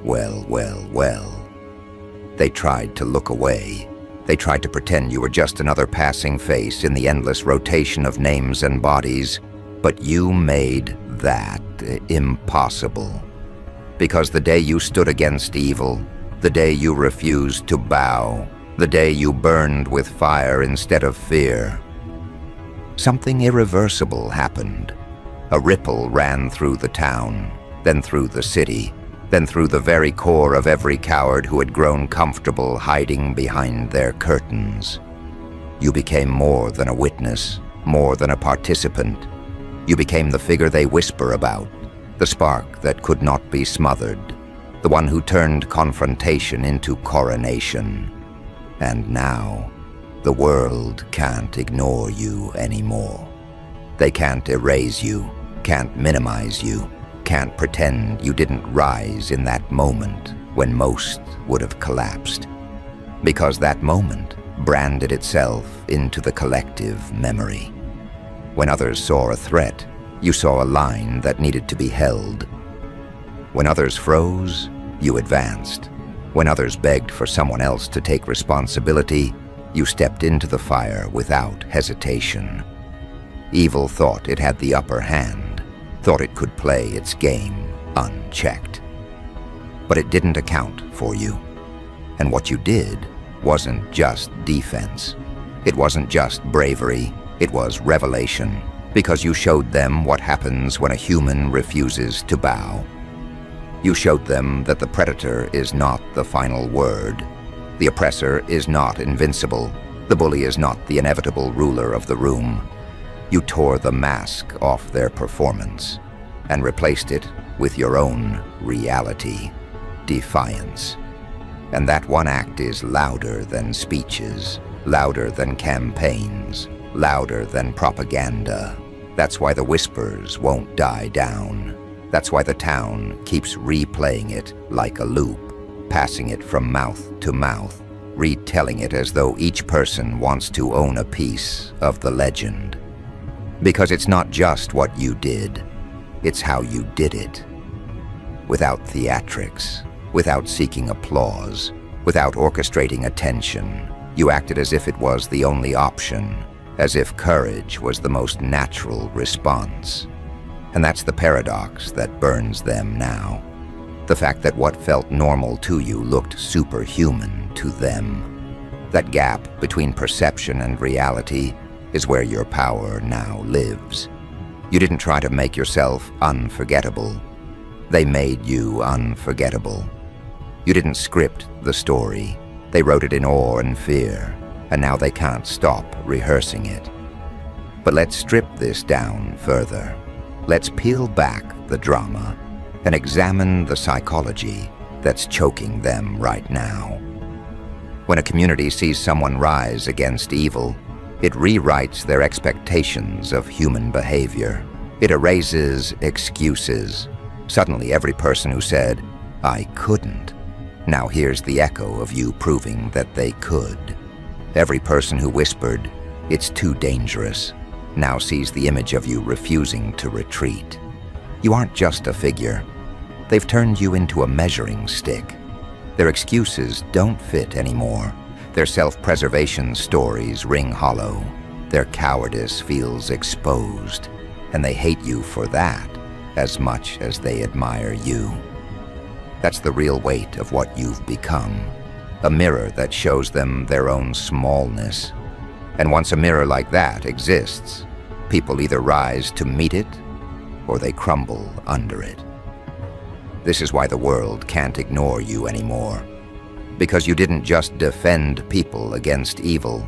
Well, well, well. They tried to look away. They tried to pretend you were just another passing face in the endless rotation of names and bodies, but you made that impossible. Because the day you stood against evil, the day you refused to bow, the day you burned with fire instead of fear, something irreversible happened. A ripple ran through the town, then through the city, then through the very core of every coward who had grown comfortable hiding behind their curtains. You became more than a witness, more than a participant. You became the figure they whisper about, the spark that could not be smothered, the one who turned confrontation into coronation. And now, the world can't ignore you anymore. They can't erase you, can't minimize you, can't pretend you didn't rise in that moment when most would have collapsed. Because that moment branded itself into the collective memory. When others saw a threat, you saw a line that needed to be held. When others froze, you advanced. When others begged for someone else to take responsibility, you stepped into the fire without hesitation. Evil thought it had the upper hand, thought it could play its game unchecked. But it didn't account for you. And what you did wasn't just defense. It wasn't just bravery, it was revelation, because you showed them what happens when a human refuses to bow. You showed them that the predator is not the final word. The oppressor is not invincible. The bully is not the inevitable ruler of the room. You tore the mask off their performance and replaced it with your own reality, defiance. And that one act is louder than speeches, louder than campaigns, louder than propaganda. That's why the whispers won't die down. That's why the town keeps replaying it like a loop, passing it from mouth to mouth, retelling it as though each person wants to own a piece of the legend. Because it's not just what you did, it's how you did it. Without theatrics, without seeking applause, without orchestrating attention, you acted as if it was the only option, as if courage was the most natural response. And that's the paradox that burns them now. The fact that what felt normal to you looked superhuman to them. That gap between perception and reality is where your power now lives. You didn't try to make yourself unforgettable. They made you unforgettable. You didn't script the story. They wrote it in awe and fear, and now they can't stop rehearsing it. But let's strip this down further. Let's peel back the drama and examine the psychology that's choking them right now. When a community sees someone rise against evil, it rewrites their expectations of human behavior. It erases excuses. Suddenly, every person who said, "I couldn't," now hears the echo of you proving that they could. Every person who whispered, "It's too dangerous," now sees the image of you refusing to retreat. You aren't just a figure. They've turned you into a measuring stick. Their excuses don't fit anymore. Their self-preservation stories ring hollow. Their cowardice feels exposed, and they hate you for that as much as they admire you. That's the real weight of what you've become, a mirror that shows them their own smallness. And once a mirror like that exists, people either rise to meet it or they crumble under it. This is why the world can't ignore you anymore. Because you didn't just defend people against evil.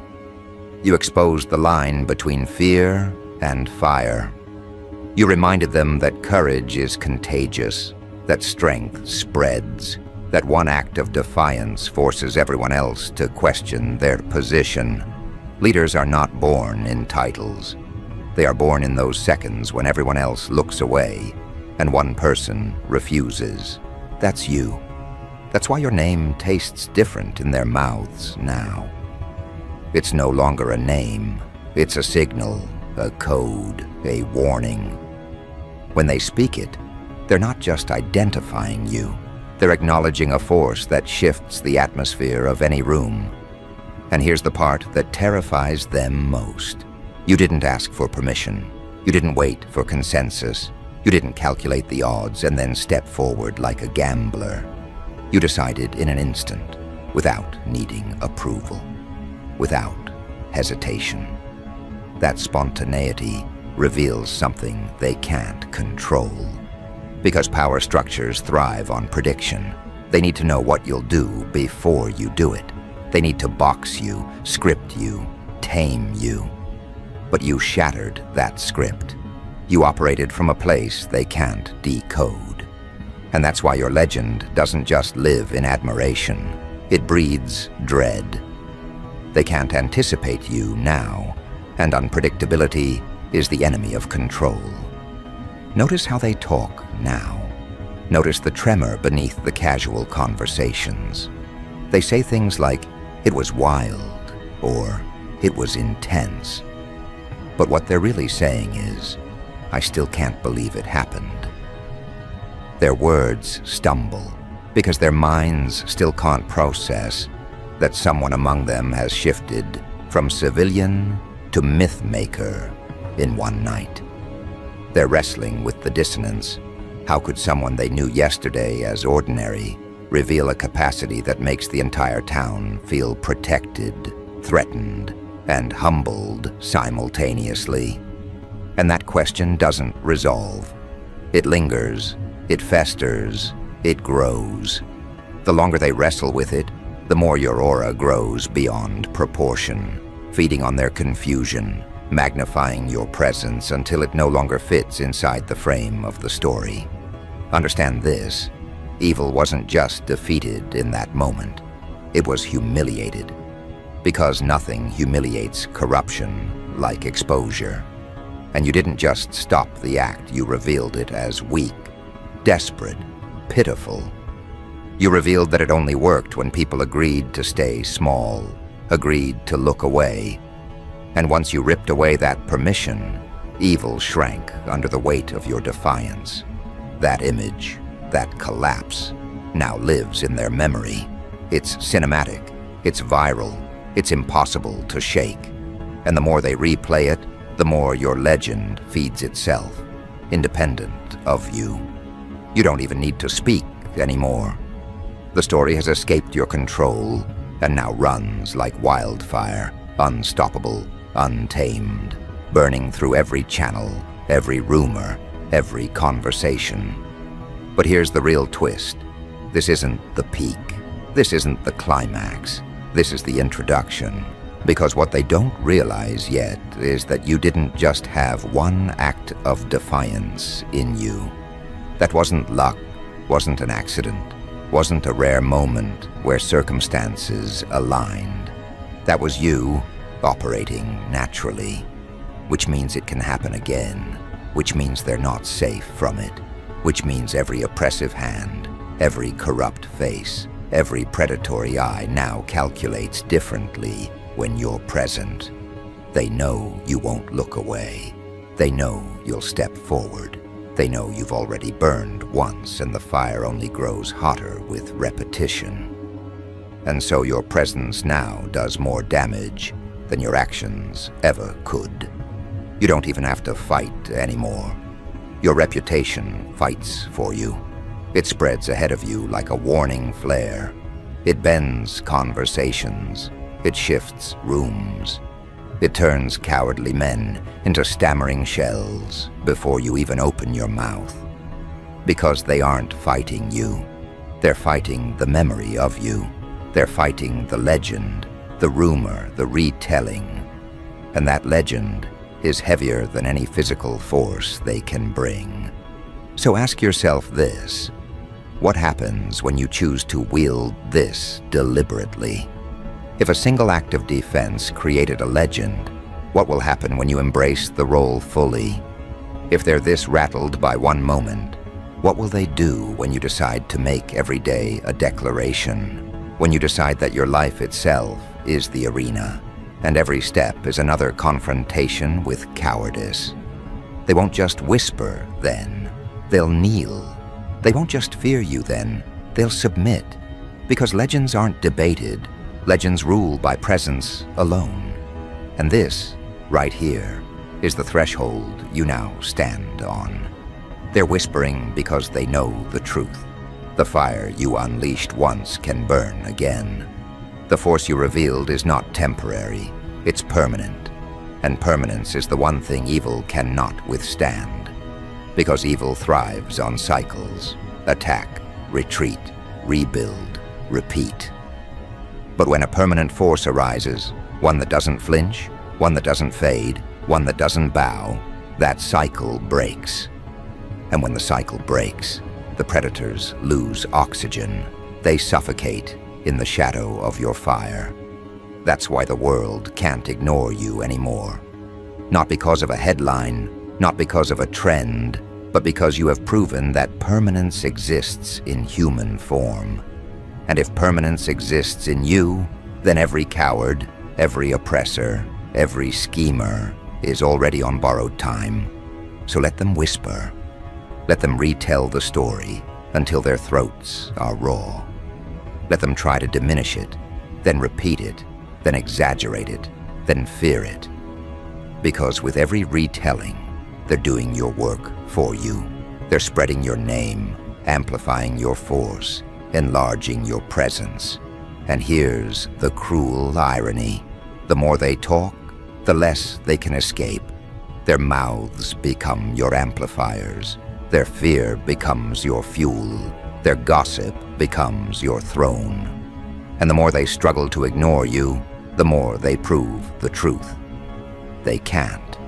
You exposed the line between fear and fire. You reminded them that courage is contagious, that strength spreads, that one act of defiance forces everyone else to question their position. Leaders are not born in titles. They are born in those seconds when everyone else looks away and one person refuses. That's you. That's why your name tastes different in their mouths now. It's no longer a name. It's a signal, a code, a warning. When they speak it, they're not just identifying you. They're acknowledging a force that shifts the atmosphere of any room. And here's the part that terrifies them most. You didn't ask for permission. You didn't wait for consensus. You didn't calculate the odds and then step forward like a gambler. You decided in an instant, without needing approval, without hesitation. That spontaneity reveals something they can't control. Because power structures thrive on prediction, they need to know what you'll do before you do it. They need to box you, script you, tame you. But you shattered that script. You operated from a place they can't decode. And that's why your legend doesn't just live in admiration. It breeds dread. They can't anticipate you now, and unpredictability is the enemy of control. Notice how they talk now. Notice the tremor beneath the casual conversations. They say things like, "It was wild," or "It was intense." But what they're really saying is, "I still can't believe it happened." Their words stumble because their minds still can't process that someone among them has shifted from civilian to myth-maker in one night. They're wrestling with the dissonance. How could someone they knew yesterday as ordinary reveal a capacity that makes the entire town feel protected, threatened, and humbled simultaneously? And that question doesn't resolve. It lingers, it festers, it grows. The longer they wrestle with it, the more your aura grows beyond proportion, feeding on their confusion, magnifying your presence until it no longer fits inside the frame of the story. Understand this: evil wasn't just defeated in that moment, it was humiliated. Because nothing humiliates corruption like exposure. And you didn't just stop the act, you revealed it as weak, desperate, pitiful. You revealed that it only worked when people agreed to stay small, agreed to look away. And once you ripped away that permission, evil shrank under the weight of your defiance. That image, that collapse, now lives in their memory. It's cinematic, it's viral, it's impossible to shake. And the more they replay it, the more your legend feeds itself, independent of you. You don't even need to speak anymore. The story has escaped your control and now runs like wildfire, unstoppable, untamed, burning through every channel, every rumor, every conversation. But here's the real twist. This isn't the peak. This isn't the climax. This is the introduction. Because what they don't realize yet is that you didn't just have one act of defiance in you. That wasn't luck, wasn't an accident, wasn't a rare moment where circumstances aligned. That was you operating naturally, which means it can happen again, which means they're not safe from it, which means every oppressive hand, every corrupt face, every predatory eye now calculates differently when you're present. They know you won't look away. They know you'll step forward. They know you've already burned once and the fire only grows hotter with repetition. And so your presence now does more damage than your actions ever could. You don't even have to fight anymore. Your reputation fights for you. It spreads ahead of you like a warning flare. It bends conversations. It shifts rooms. It turns cowardly men into stammering shells before you even open your mouth. Because they aren't fighting you. They're fighting the memory of you. They're fighting the legend, the rumor, the retelling. And that legend is heavier than any physical force they can bring. So ask yourself this: what happens when you choose to wield this deliberately? If a single act of defense created a legend, what will happen when you embrace the role fully? If they're this rattled by one moment, what will they do when you decide to make every day a declaration? When you decide that your life itself is the arena, and every step is another confrontation with cowardice? They won't just whisper then, they'll kneel. They won't just fear you then, They'll submit, because legends aren't debated. Legends rule by presence alone. And this, right here, is the threshold you now stand on. They're whispering because they know the truth. The fire you unleashed once can burn again. The force you revealed is not temporary, it's permanent. And permanence is the one thing evil cannot withstand. Because evil thrives on cycles: attack, retreat, rebuild, repeat. But when a permanent force arises, one that doesn't flinch, one that doesn't fade, one that doesn't bow, that cycle breaks. And when the cycle breaks, the predators lose oxygen. They suffocate in the shadow of your fire. That's why the world can't ignore you anymore. Not because of a headline, not because of a trend, but because you have proven that permanence exists in human form. And if permanence exists in you, then every coward, every oppressor, every schemer is already on borrowed time. So let them whisper. Let them retell the story until their throats are raw. Let them try to diminish it, then repeat it, then exaggerate it, then fear it. Because with every retelling, they're doing your work for you. They're spreading your name, amplifying your force, enlarging your presence. And here's the cruel irony. The more they talk, the less they can escape. Their mouths become your amplifiers. Their fear becomes your fuel. Their gossip becomes your throne. And the more they struggle to ignore you, the more they prove the truth. They can't.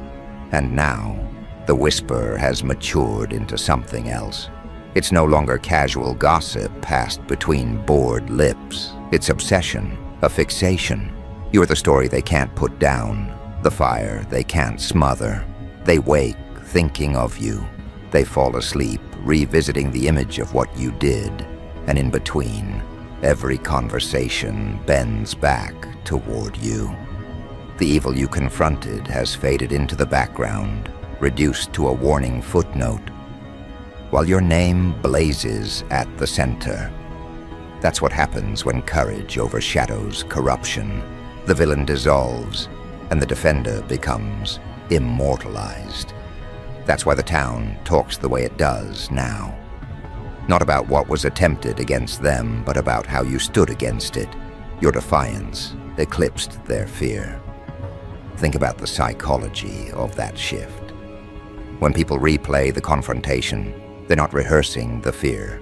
And now, the whisper has matured into something else. It's no longer casual gossip passed between bored lips. It's obsession, a fixation. You're the story they can't put down, the fire they can't smother. They wake thinking of you. They fall asleep revisiting the image of what you did. And in between, every conversation bends back toward you. The evil you confronted has faded into the background, reduced to a warning footnote, while your name blazes at the center. That's what happens when courage overshadows corruption. The villain dissolves, and the defender becomes immortalized. That's why the town talks the way it does now. Not about what was attempted against them, but about how you stood against it. Your defiance eclipsed their fear. Think about the psychology of that shift. When people replay the confrontation, they're not rehearsing the fear.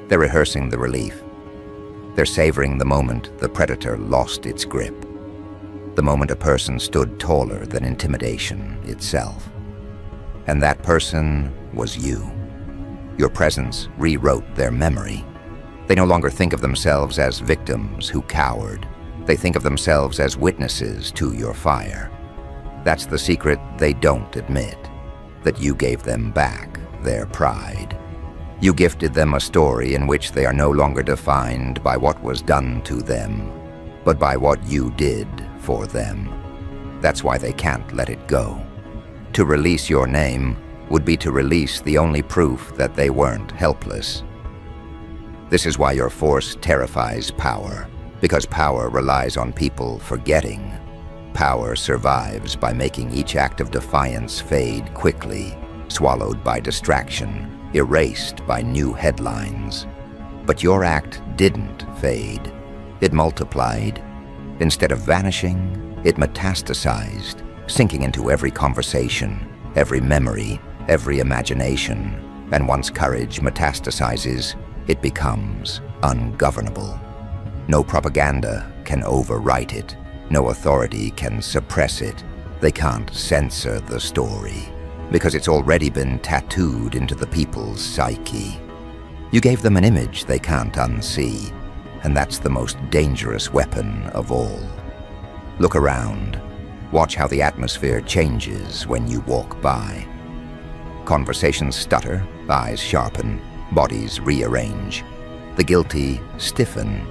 They're rehearsing the relief. They're savoring the moment the predator lost its grip. The moment a person stood taller than intimidation itself. And that person was you. Your presence rewrote their memory. They no longer think of themselves as victims who cowered. They think of themselves as witnesses to your fire. That's the secret they don't admit, that you gave them back their pride. You gifted them a story in which they are no longer defined by what was done to them, but by what you did for them. That's why they can't let it go. To release your name would be to release the only proof that they weren't helpless. This is why your force terrifies power, because power relies on people forgetting. Power survives by making each act of defiance fade quickly, swallowed by distraction, erased by new headlines. But your act didn't fade. It multiplied. Instead of vanishing, it metastasized, sinking into every conversation, every memory, every imagination. And once courage metastasizes, it becomes ungovernable. No propaganda can overwrite it. No authority can suppress it. They can't censor the story, because it's already been tattooed into the people's psyche. You gave them an image they can't unsee, and that's the most dangerous weapon of all. Look around. Watch how the atmosphere changes when you walk by. Conversations stutter, eyes sharpen, bodies rearrange. The guilty stiffen.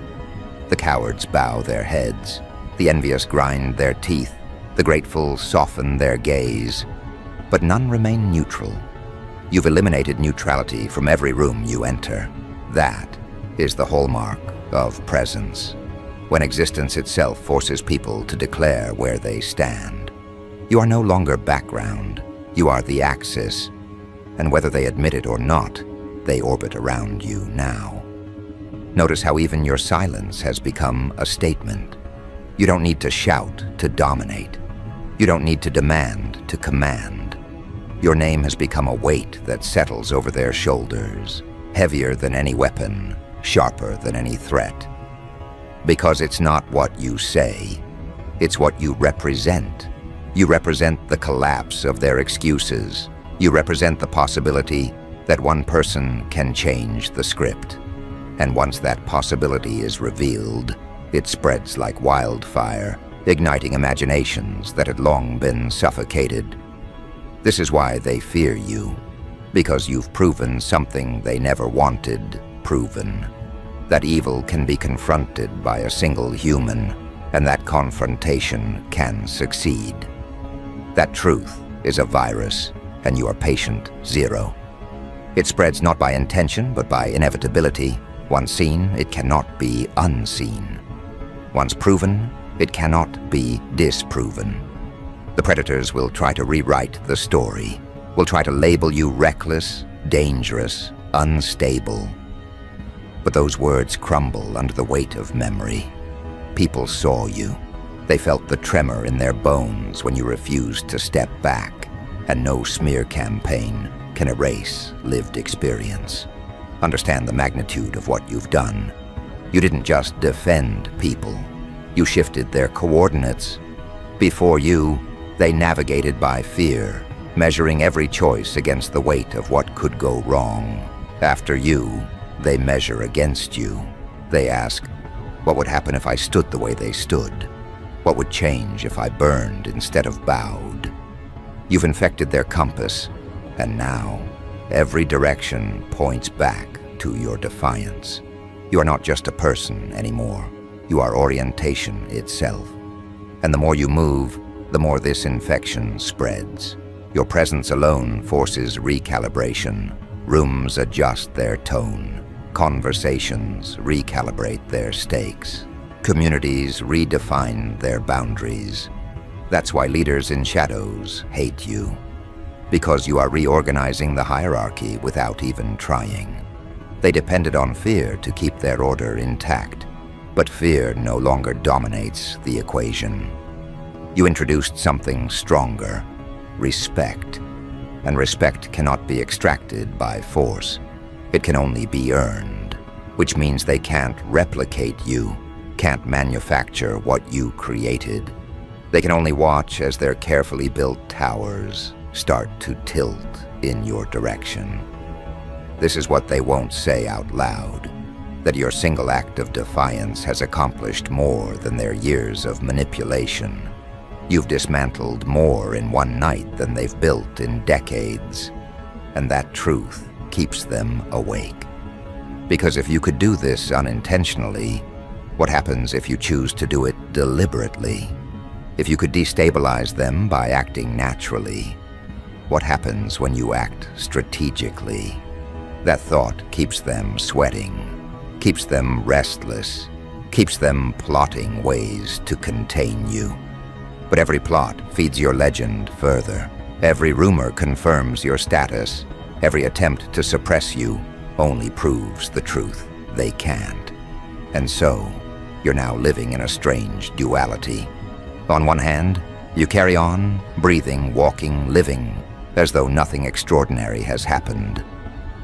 The cowards bow their heads. The envious grind their teeth. The grateful soften their gaze. But none remain neutral. You've eliminated neutrality from every room you enter. That is the hallmark of presence, when existence itself forces people to declare where they stand. You are no longer background, you are the axis, and whether they admit it or not, they orbit around you now. Notice how even your silence has become a statement. You don't need to shout to dominate. You don't need to demand to command. Your name has become a weight that settles over their shoulders, heavier than any weapon, sharper than any threat. Because it's not what you say, it's what you represent. You represent the collapse of their excuses. You represent the possibility that one person can change the script. And once that possibility is revealed, it spreads like wildfire, igniting imaginations that had long been suffocated. This is why they fear you, because you've proven something they never wanted proven. That evil can be confronted by a single human, and that confrontation can succeed. That truth is a virus, and you are patient zero. It spreads not by intention, but by inevitability. Once seen, it cannot be unseen. Once proven, it cannot be disproven. The predators will try to rewrite the story, will try to label you reckless, dangerous, unstable. But those words crumble under the weight of memory. People saw you. They felt the tremor in their bones when you refused to step back, and no smear campaign can erase lived experience. Understand the magnitude of what you've done. You didn't just defend people. You shifted their coordinates. Before you, they navigated by fear, measuring every choice against the weight of what could go wrong. After you, they measure against you. They ask, what would happen if I stood the way they stood? What would change if I burned instead of bowed? You've infected their compass, and now every direction points back to your defiance. You are not just a person anymore. You are orientation itself. And the more you move, the more this infection spreads. Your presence alone forces recalibration. Rooms adjust their tone. Conversations recalibrate their stakes. Communities redefine their boundaries. That's why leaders in shadows hate you. Because you are reorganizing the hierarchy without even trying. They depended on fear to keep their order intact, but fear no longer dominates the equation. You introduced something stronger, respect. And respect cannot be extracted by force. It can only be earned, which means they can't replicate you, can't manufacture what you created. They can only watch as their carefully built towers start to tilt in your direction. This is what they won't say out loud, that your single act of defiance has accomplished more than their years of manipulation. You've dismantled more in one night than they've built in decades, and that truth keeps them awake. Because if you could do this unintentionally, what happens if you choose to do it deliberately? If you could destabilize them by acting naturally, what happens when you act strategically? That thought keeps them sweating, keeps them restless, keeps them plotting ways to contain you. But every plot feeds your legend further. Every rumor confirms your status. Every attempt to suppress you only proves the truth they can't. And so, you're now living in a strange duality. On one hand, you carry on, breathing, walking, living, as though nothing extraordinary has happened.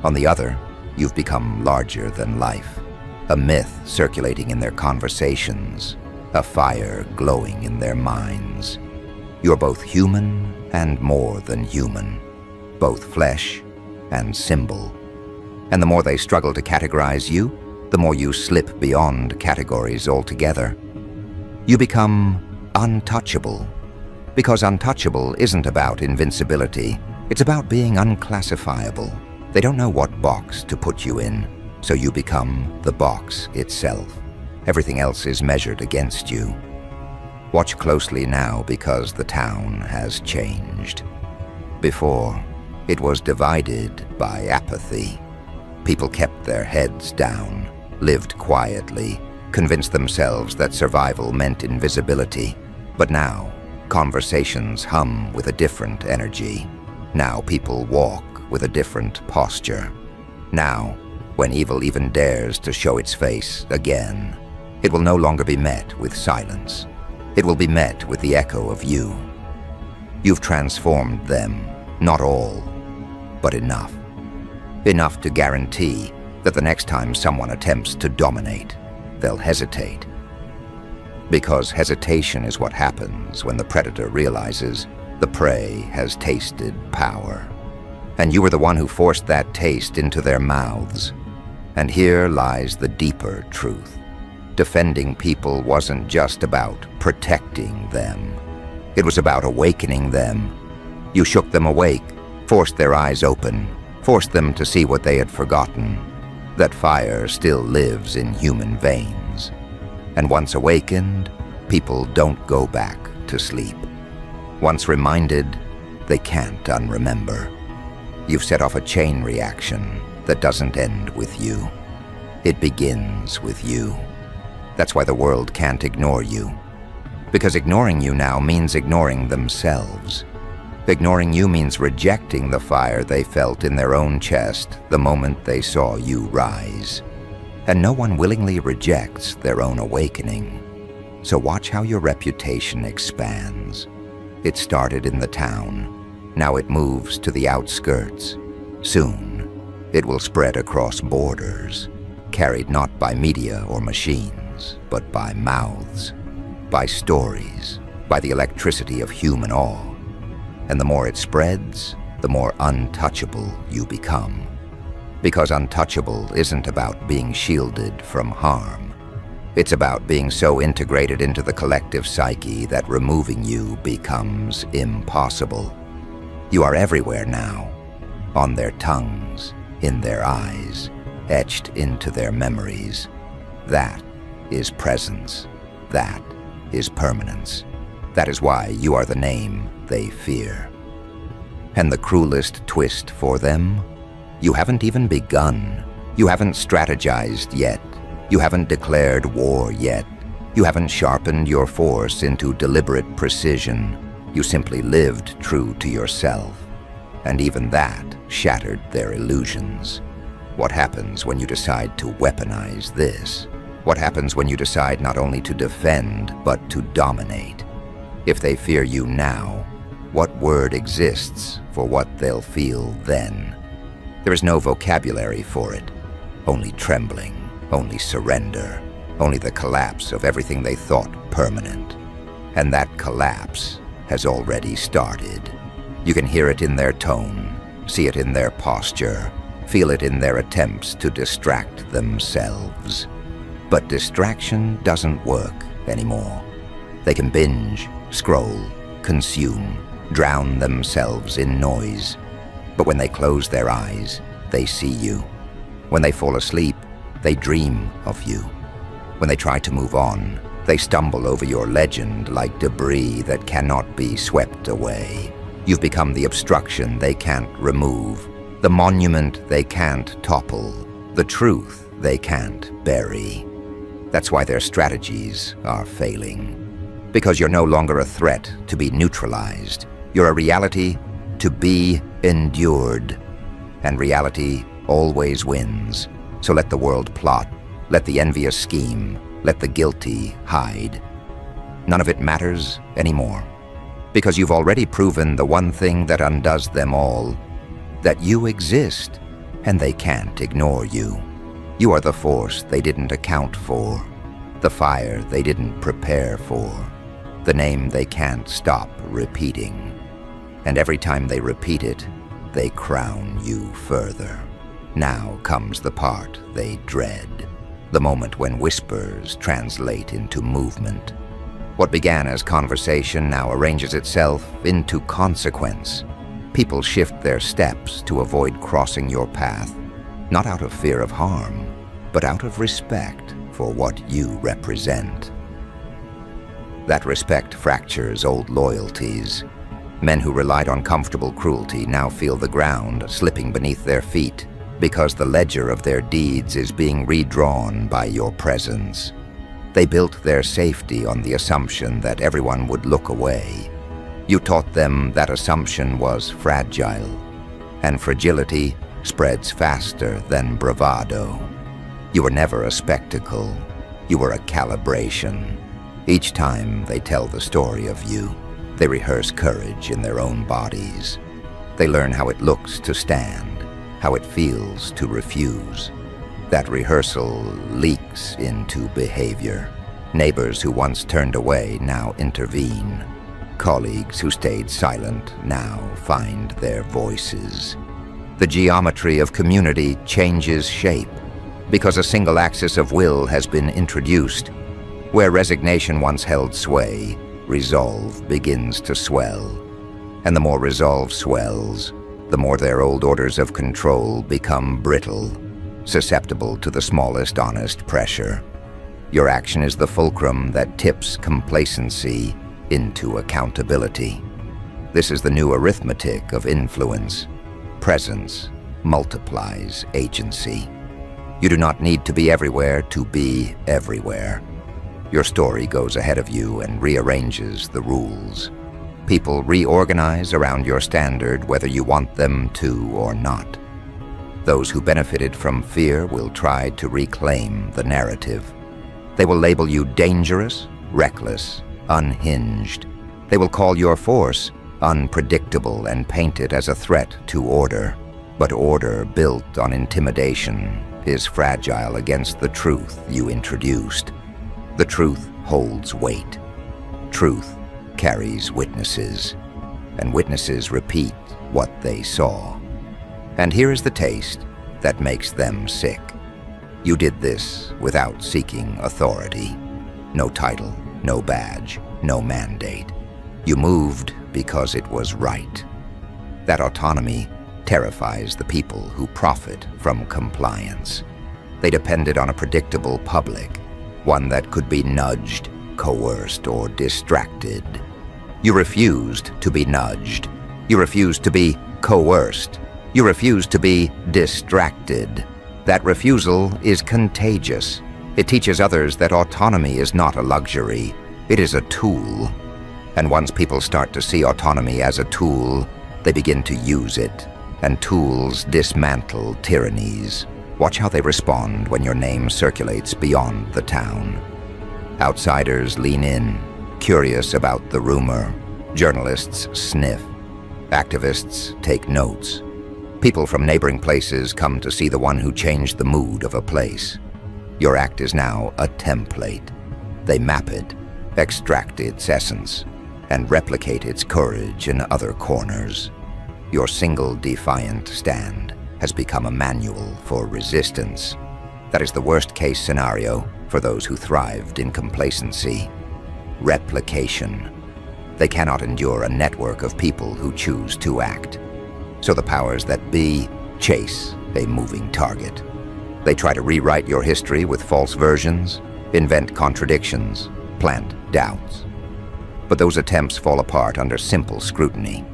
On the other, you've become larger than life, a myth circulating in their conversations, a fire glowing in their minds. You're both human and more than human, both flesh and symbol. And the more they struggle to categorize you, the more you slip beyond categories altogether. You become untouchable, because untouchable isn't about invincibility, it's about being unclassifiable. They don't know what box to put you in, so you become the box itself. Everything else is measured against you. Watch closely now, because the town has changed. Before, it was divided by apathy. People kept their heads down, lived quietly, convinced themselves that survival meant invisibility. But now, conversations hum with a different energy. Now people walk with a different posture. Now, when evil even dares to show its face again, it will no longer be met with silence. It will be met with the echo of you. You've transformed them, not all, but enough. Enough to guarantee that the next time someone attempts to dominate, they'll hesitate. Because hesitation is what happens when the predator realizes the prey has tasted power. And you were the one who forced that taste into their mouths. And here lies the deeper truth. Defending people wasn't just about protecting them. It was about awakening them. You shook them awake, forced their eyes open, forced them to see what they had forgotten, that fire still lives in human veins. And once awakened, people don't go back to sleep. Once reminded, they can't unremember. You've set off a chain reaction that doesn't end with you. It begins with you. That's why the world can't ignore you. Because ignoring you now means ignoring themselves. Ignoring you means rejecting the fire they felt in their own chest the moment they saw you rise. And no one willingly rejects their own awakening. So watch how your reputation expands. It started in the town. Now it moves to the outskirts. Soon, it will spread across borders, carried not by media or machines, but by mouths, by stories, by the electricity of human awe. And the more it spreads, the more untouchable you become. Because untouchable isn't about being shielded from harm. It's about being so integrated into the collective psyche that removing you becomes impossible. You are everywhere now, on their tongues, in their eyes, etched into their memories. That is presence. That is permanence. That is why you are the name they fear. And the cruelest twist for them? You haven't even begun. You haven't strategized yet. You haven't declared war yet. You haven't sharpened your force into deliberate precision. You simply lived true to yourself. And even that shattered their illusions. What happens when you decide to weaponize this? What happens when you decide not only to defend, but to dominate? If they fear you now, what word exists for what they'll feel then? There is no vocabulary for it. Only trembling, only surrender, only the collapse of everything they thought permanent. And that collapse has already started. You can hear it in their tone, see it in their posture, feel it in their attempts to distract themselves. But distraction doesn't work anymore. They can binge, scroll, consume, drown themselves in noise. But when they close their eyes, they see you. When they fall asleep, they dream of you. When they try to move on, they stumble over your legend like debris that cannot be swept away. You've become the obstruction they can't remove, the monument they can't topple, the truth they can't bury. That's why their strategies are failing. Because you're no longer a threat to be neutralized. You're a reality to be endured. And reality always wins. So let the world plot, let the envious scheme, let the guilty hide. None of it matters anymore. Because you've already proven the one thing that undoes them all, that you exist and they can't ignore you. You are the force they didn't account for, the fire they didn't prepare for, the name they can't stop repeating. And every time they repeat it, they crown you further. Now comes the part they dread, the moment when whispers translate into movement. What began as conversation now arranges itself into consequence. People shift their steps to avoid crossing your path, not out of fear of harm, but out of respect for what you represent. That respect fractures old loyalties. Men who relied on comfortable cruelty now feel the ground slipping beneath their feet. because the ledger of their deeds is being redrawn by your presence. They built their safety on the assumption that everyone would look away. You taught them that assumption was fragile, and fragility spreads faster than bravado. You were never a spectacle. You were a calibration. Each time they tell the story of you, they rehearse courage in their own bodies. They learn how it looks to stand, how it feels to refuse. That rehearsal leaks into behavior. Neighbors who once turned away now intervene. Colleagues who stayed silent now find their voices. The geometry of community changes shape because a single axis of will has been introduced. Where resignation once held sway, resolve begins to swell. And the more resolve swells, the more their old orders of control become brittle, susceptible to the smallest honest pressure. Your action is the fulcrum that tips complacency into accountability. This is the new arithmetic of influence. Presence multiplies agency. You do not need to be everywhere to be everywhere. Your story goes ahead of you and rearranges the rules. People reorganize around your standard whether you want them to or not. Those who benefited from fear will try to reclaim the narrative. They will label you dangerous, reckless, unhinged. They will call your force unpredictable and paint it as a threat to order. But order built on intimidation is fragile against the truth you introduced. The truth holds weight. Truth carries witnesses, and witnesses repeat what they saw. And here is the taste that makes them sick. You did this without seeking authority. No title, no badge, no mandate. You moved because it was right. That autonomy terrifies the people who profit from compliance. They depended on a predictable public, one that could be nudged, coerced, or distracted. You refused to be nudged. You refused to be coerced. You refused to be distracted. That refusal is contagious. It teaches others that autonomy is not a luxury. It is a tool. And once people start to see autonomy as a tool, they begin to use it. And tools dismantle tyrannies. Watch how they respond when your name circulates beyond the town. Outsiders lean in, curious about the rumor. Journalists sniff. Activists take notes. People from neighboring places come to see the one who changed the mood of a place. Your act is now a template. They map it, extract its essence, and replicate its courage in other corners. Your single defiant stand has become a manual for resistance. That is the worst-case scenario for those who thrived in complacency. Replication. They cannot endure a network of people who choose to act. So the powers that be chase a moving target. They try to rewrite your history with false versions, invent contradictions, plant doubts. But those attempts fall apart under simple scrutiny.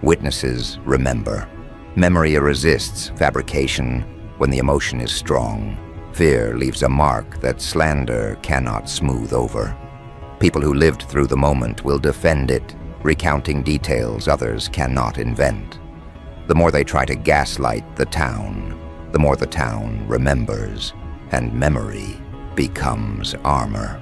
Witnesses remember. Memory resists fabrication when the emotion is strong. Fear leaves a mark that slander cannot smooth over. People who lived through the moment will defend it, recounting details others cannot invent. The more they try to gaslight the town, the more the town remembers, and memory becomes armor.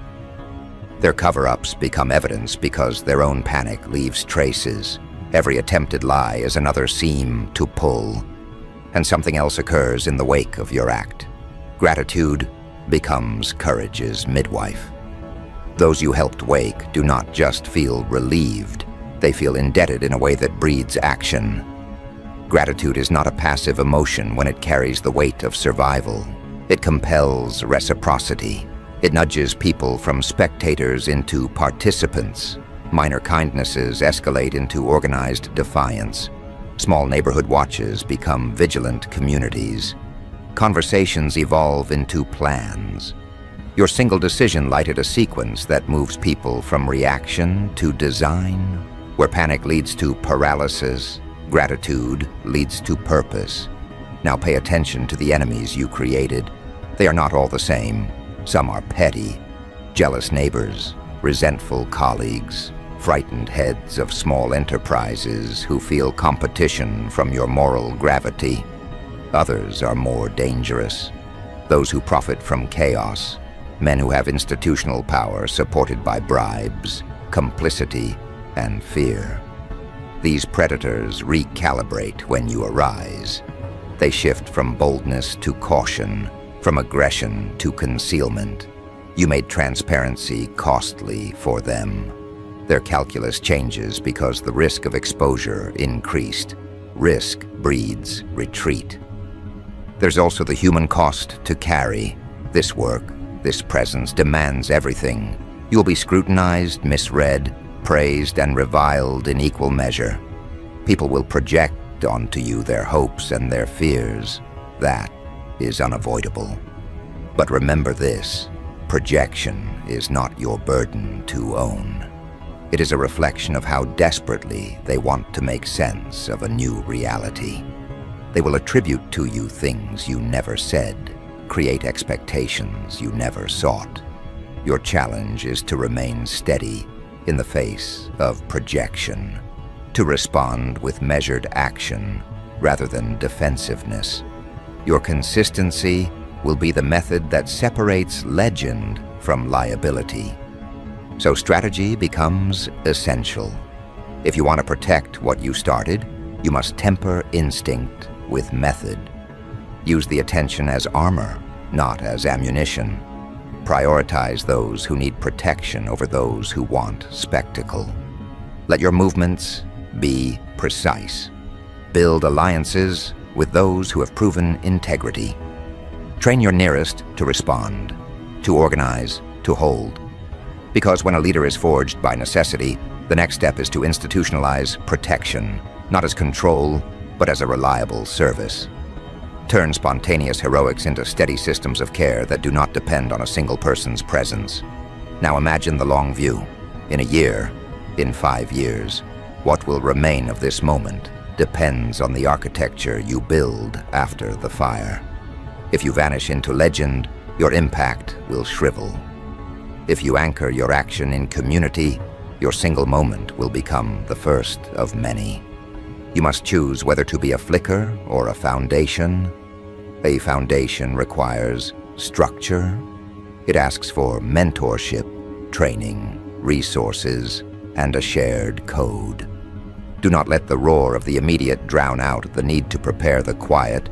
Their cover-ups become evidence because their own panic leaves traces. Every attempted lie is another seam to pull, and something else occurs in the wake of your act. Gratitude becomes courage's midwife. Those you helped wake do not just feel relieved, they feel indebted in a way that breeds action. Gratitude is not a passive emotion when it carries the weight of survival. It compels reciprocity. It nudges people from spectators into participants. Minor kindnesses escalate into organized defiance. Small neighborhood watches become vigilant communities. Conversations evolve into plans. Your single decision lighted a sequence that moves people from reaction to design. Where panic leads to paralysis, gratitude leads to purpose. Now pay attention to the enemies you created. They are not all the same. Some are petty, jealous neighbors, resentful colleagues, frightened heads of small enterprises who feel competition from your moral gravity. Others are more dangerous. Those who profit from chaos, men who have institutional power supported by bribes, complicity, and fear. These predators recalibrate when you arise. They shift from boldness to caution, from aggression to concealment. You made transparency costly for them. Their calculus changes because the risk of exposure increased. Risk breeds retreat. There's also the human cost to carry. This work, this presence demands everything. You'll be scrutinized, misread, praised, and reviled in equal measure. People will project onto you their hopes and their fears. That is unavoidable. But remember this, projection is not your burden to own. It is a reflection of how desperately they want to make sense of a new reality. They will attribute to you things you never said, create expectations you never sought. Your challenge is to remain steady in the face of projection, to respond with measured action rather than defensiveness. Your consistency will be the method that separates legend from liability. So strategy becomes essential. If you want to protect what you started, you must temper instinct with method. Use the attention as armor, not as ammunition. Prioritize those who need protection over those who want spectacle. Let your movements be precise. Build alliances with those who have proven integrity. Train your nearest to respond, to organize, to hold. Because when a leader is forged by necessity, the next step is to institutionalize protection, not as control, but as a reliable service. Turn spontaneous heroics into steady systems of care that do not depend on a single person's presence. Now imagine the long view. In a year, in 5 years, what will remain of this moment depends on the architecture you build after the fire. If you vanish into legend, your impact will shrivel. If you anchor your action in community, your single moment will become the first of many. You must choose whether to be a flicker or a foundation. A foundation requires structure. It asks for mentorship, training, resources, and a shared code. Do not let the roar of the immediate drown out the need to prepare the quiet,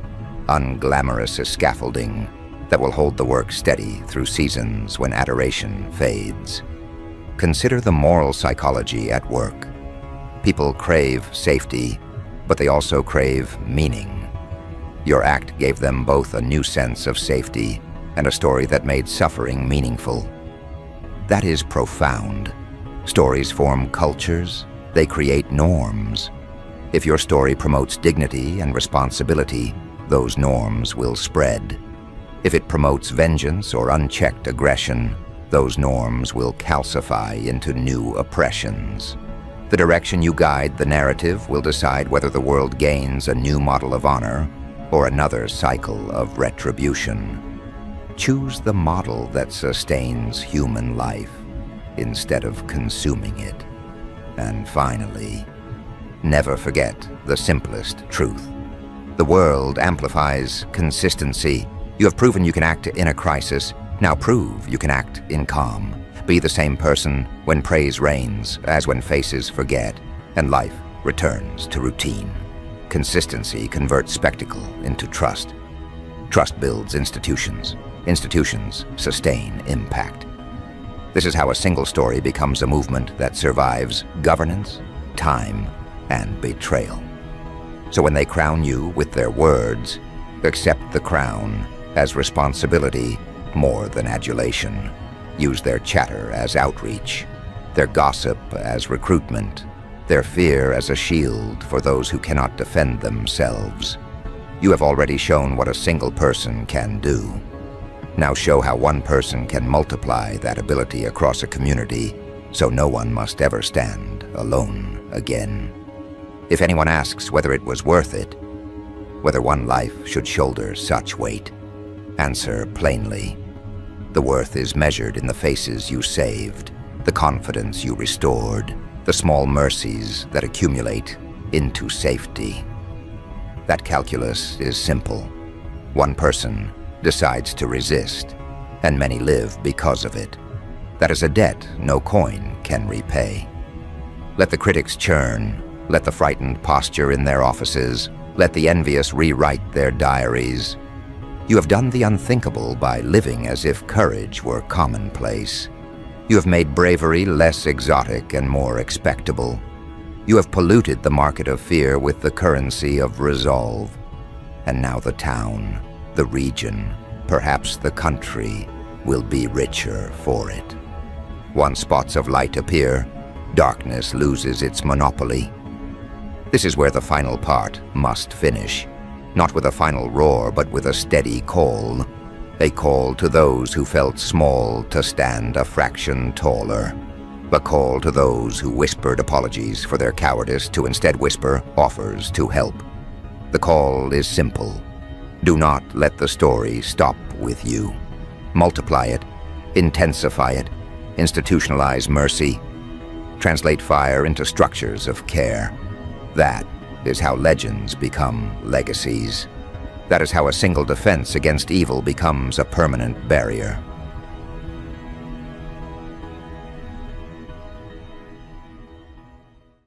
unglamorous scaffolding that will hold the work steady through seasons when adoration fades. Consider the moral psychology at work. People crave safety, but they also crave meaning. Your act gave them both a new sense of safety and a story that made suffering meaningful. That is profound. Stories form cultures, they create norms. If your story promotes dignity and responsibility, those norms will spread. If it promotes vengeance or unchecked aggression, those norms will calcify into new oppressions. The direction you guide the narrative will decide whether the world gains a new model of honor or another cycle of retribution. Choose the model that sustains human life instead of consuming it. And finally, never forget the simplest truth. The world amplifies consistency. You have proven you can act in a crisis. Now prove you can act in calm. Be the same person when praise reigns as when faces forget and life returns to routine. Consistency converts spectacle into trust. Trust builds institutions. Institutions sustain impact. This is how a single story becomes a movement that survives governance, time, and betrayal. So when they crown you with their words, accept the crown as responsibility more than adulation. Use their chatter as outreach, their gossip as recruitment, their fear as a shield for those who cannot defend themselves. You have already shown what a single person can do. Now show how one person can multiply that ability across a community, so no one must ever stand alone again. If anyone asks whether it was worth it, whether one life should shoulder such weight. Answer plainly. The worth is measured in the faces you saved, the confidence you restored, the small mercies that accumulate into safety. That calculus is simple. One person decides to resist, and many live because of it. That is a debt no coin can repay. Let the critics churn, let the frightened posture in their offices, let the envious rewrite their diaries. You have done the unthinkable by living as if courage were commonplace. You have made bravery less exotic and more expectable. You have polluted the market of fear with the currency of resolve. And now the town, the region, perhaps the country, will be richer for it. Once spots of light appear, darkness loses its monopoly. This is where the final part must finish, not with a final roar, but with a steady call. A call to those who felt small to stand a fraction taller. A call to those who whispered apologies for their cowardice to instead whisper offers to help. The call is simple. Do not let the story stop with you. Multiply it, intensify it, institutionalize mercy, translate fire into structures of care. That is how legends become legacies. That is how a single defense against evil becomes a permanent barrier.